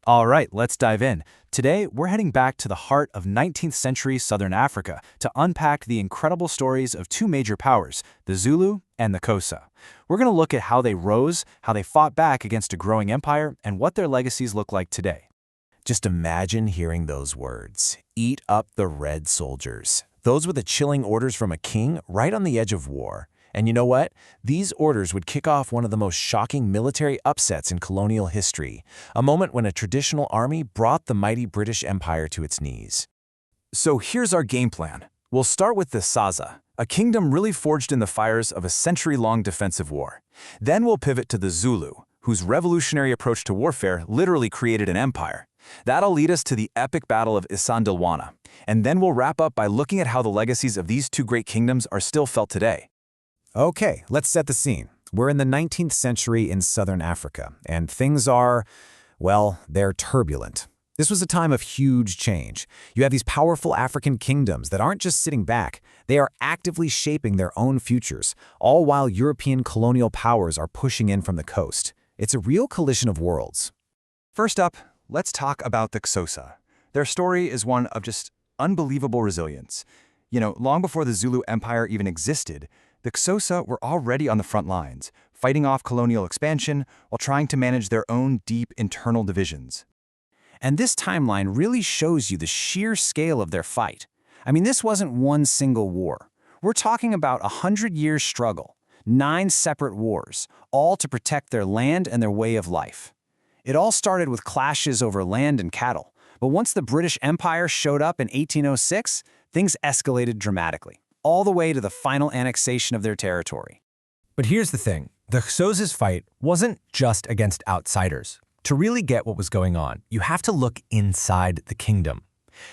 All right, let's dive in. Today, we're heading back to the heart of 19th century Southern Africa to unpack the incredible stories of two major powers, the Zulu and the Xhosa. We're going to look at how they rose, how they fought back against a growing empire, and what their legacies look like today. Just imagine hearing those words, "Eat up the red soldiers." Those were the chilling orders from a king right on the edge of war. And you know what? These orders would kick off one of the most shocking military upsets in colonial history, a moment when a traditional army brought the mighty British Empire to its knees. So here's our game plan. We'll start with the Xhosa, a kingdom really forged in the fires of a century-long defensive war. Then we'll pivot to the Zulu, whose revolutionary approach to warfare literally created an empire. That'll lead us to the epic battle of Isandlwana. And then we'll wrap up by looking at how the legacies of these two great kingdoms are still felt today. Okay, let's set the scene. We're in the 19th century in southern Africa, and things are, well, they're turbulent. This was a time of huge change. You have these powerful African kingdoms that aren't just sitting back, they are actively shaping their own futures, all while European colonial powers are pushing in from the coast. It's a real collision of worlds. First up, let's talk about the Xhosa. Their story is one of just unbelievable resilience. Long before the Zulu Empire even existed, the Xhosa were already on the front lines, fighting off colonial expansion while trying to manage their own deep internal divisions. And this timeline really shows you the sheer scale of their fight. I mean, this wasn't one single war. We're talking about a 100-year struggle, 9 separate wars, all to protect their land and their way of life. It all started with clashes over land and cattle, but once the British Empire showed up in 1806, things escalated dramatically, all the way to the final annexation of their territory. But here's the thing, the Xhosa's fight wasn't just against outsiders. To really get what was going on, you have to look inside the kingdom.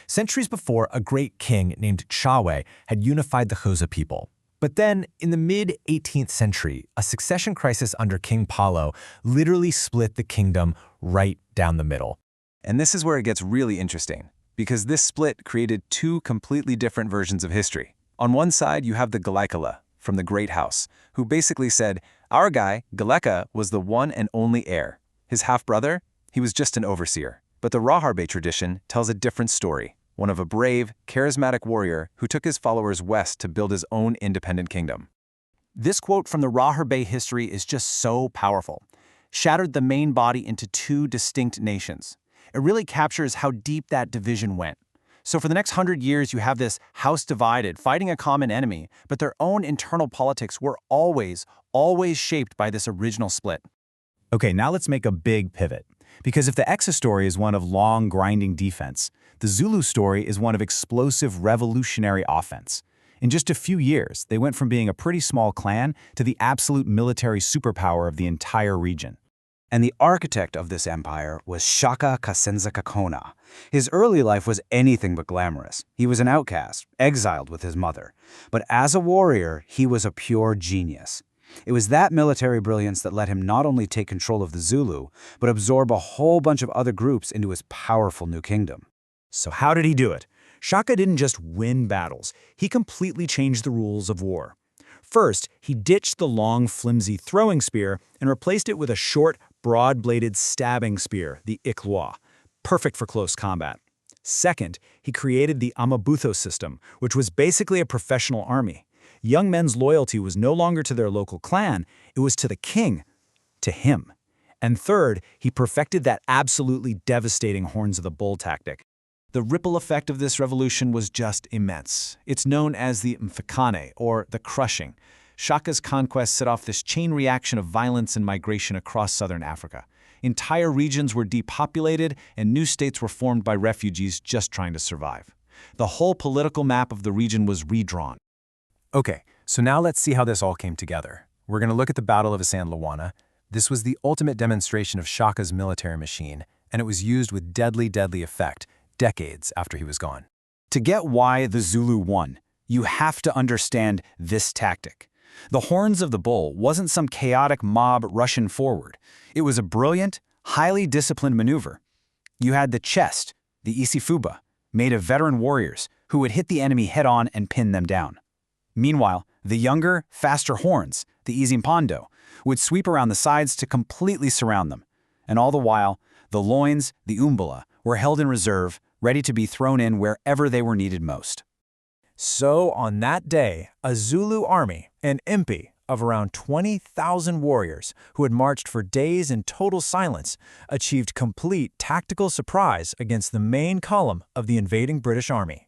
Centuries before, a great king named Chawe had unified the Xhosa people. But then, in the mid-18th century, a succession crisis under King Paulo literally split the kingdom right down the middle. And this is where it gets really interesting, because this split created two completely different versions of history. On one side, you have the Galekala from the Great House, who basically said, our guy, Galeka, was the one and only heir. His half-brother, he was just an overseer. But the Raharbe tradition tells a different story, one of a brave, charismatic warrior who took his followers west to build his own independent kingdom. This quote from the Raharbe history is just so powerful. Shattered the main body into two distinct nations. It really captures how deep that division went. So for the next 100 years, you have this house divided, fighting a common enemy, but their own internal politics were always shaped by this original split. Okay, now let's make a big pivot. Because if the Xhosa story is one of long, grinding defense, the Zulu story is one of explosive, revolutionary offense. In just a few years, they went from being a pretty small clan to the absolute military superpower of the entire region. And the architect of this empire was Shaka Zulu. His early life was anything but glamorous. He was an outcast, exiled with his mother. But as a warrior, he was a pure genius. It was that military brilliance that let him not only take control of the Zulu, but absorb a whole bunch of other groups into his powerful new kingdom. So how did he do it? Shaka didn't just win battles, he completely changed the rules of war. First, he ditched the long, flimsy throwing spear and replaced it with a short, broad-bladed stabbing spear, the iklwa, perfect for close combat. Second, he created the Amabutho system, which was basically a professional army. Young men's loyalty was no longer to their local clan, it was to the king, to him. And third, he perfected that absolutely devastating horns of the bull tactic. The ripple effect of this revolution was just immense. It's known as the Mfecane, or the crushing. Shaka's conquest set off this chain reaction of violence and migration across southern Africa. Entire regions were depopulated, and new states were formed by refugees just trying to survive. The whole political map of the region was redrawn. Okay, so now let's see how this all came together. We're going to look at the Battle of Isandlwana. This was the ultimate demonstration of Shaka's military machine, and it was used with deadly effect decades after he was gone. To get why the Zulu won, you have to understand this tactic. The horns of the bull wasn't some chaotic mob rushing forward. It was a brilliant, highly disciplined maneuver. You had the chest, the isifuba, made of veteran warriors who would hit the enemy head-on and pin them down. Meanwhile, the younger, faster horns, the izimpando, would sweep around the sides to completely surround them. And all the while, The loins, the umbula, were held in reserve, ready to be thrown in wherever they were needed most. So on that day, a Zulu army, an impi of around 20,000 warriors who had marched for days in total silence, achieved complete tactical surprise against the main column of the invading British army.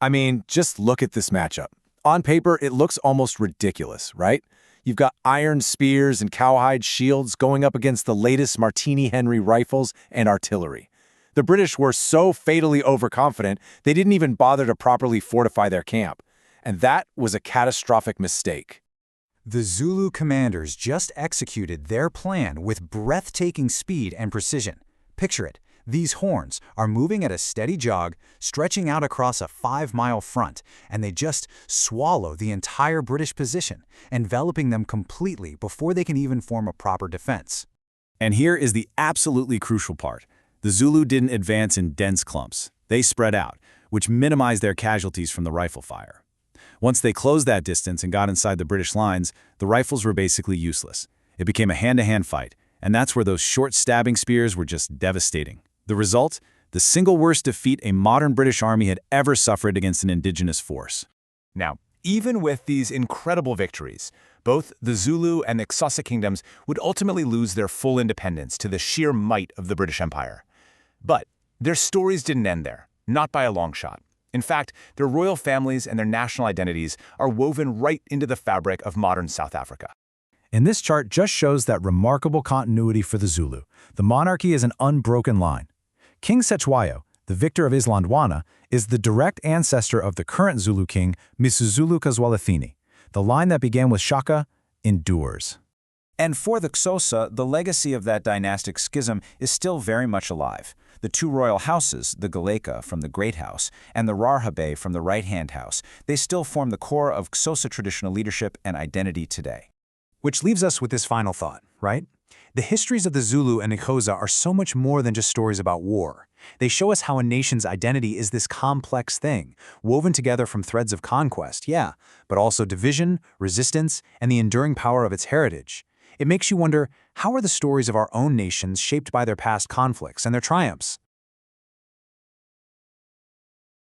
I mean, just look at this matchup. On paper, it looks almost ridiculous, right? You've got iron spears and cowhide shields going up against the latest Martini Henry rifles and artillery. The British were so fatally overconfident, they didn't even bother to properly fortify their camp. And that was a catastrophic mistake. The Zulu commanders just executed their plan with breathtaking speed and precision. Picture it. These horns are moving at a steady jog, stretching out across a 5-mile front, and they just swallow the entire British position, enveloping them completely before they can even form a proper defense. And here is the absolutely crucial part. The Zulu didn't advance in dense clumps. They spread out, which minimized their casualties from the rifle fire. Once they closed that distance and got inside the British lines, the rifles were basically useless. It became a hand-to-hand fight, and that's where those short stabbing spears were just devastating. The result? The single worst defeat a modern British army had ever suffered against an indigenous force. Now, even with these incredible victories, both the Zulu and Xhosa kingdoms would ultimately lose their full independence to the sheer might of the British Empire. But their stories didn't end there, not by a long shot. In fact, their royal families and their national identities are woven right into the fabric of modern South Africa. And this chart just shows that remarkable continuity for the Zulu. The monarchy is an unbroken line. King Cetshwayo, the victor of Isandlwana, is the direct ancestor of the current Zulu king, uZulu Xhosa. The line that began with Shaka endures. And for the Xhosa, the legacy of that dynastic schism is still very much alive. The two royal houses, the Galeka from the Great House and the Rarhabe from the Right-Hand House, they still form the core of Xhosa traditional leadership and identity today. Which leaves us with this final thought, right? The histories of the Zulu and Xhosa are so much more than just stories about war. They show us how a nation's identity is this complex thing, woven together from threads of conquest, yeah, but also division, resistance, and the enduring power of its heritage. It makes you wonder, how are the stories of our own nations shaped by their past conflicts and their triumphs?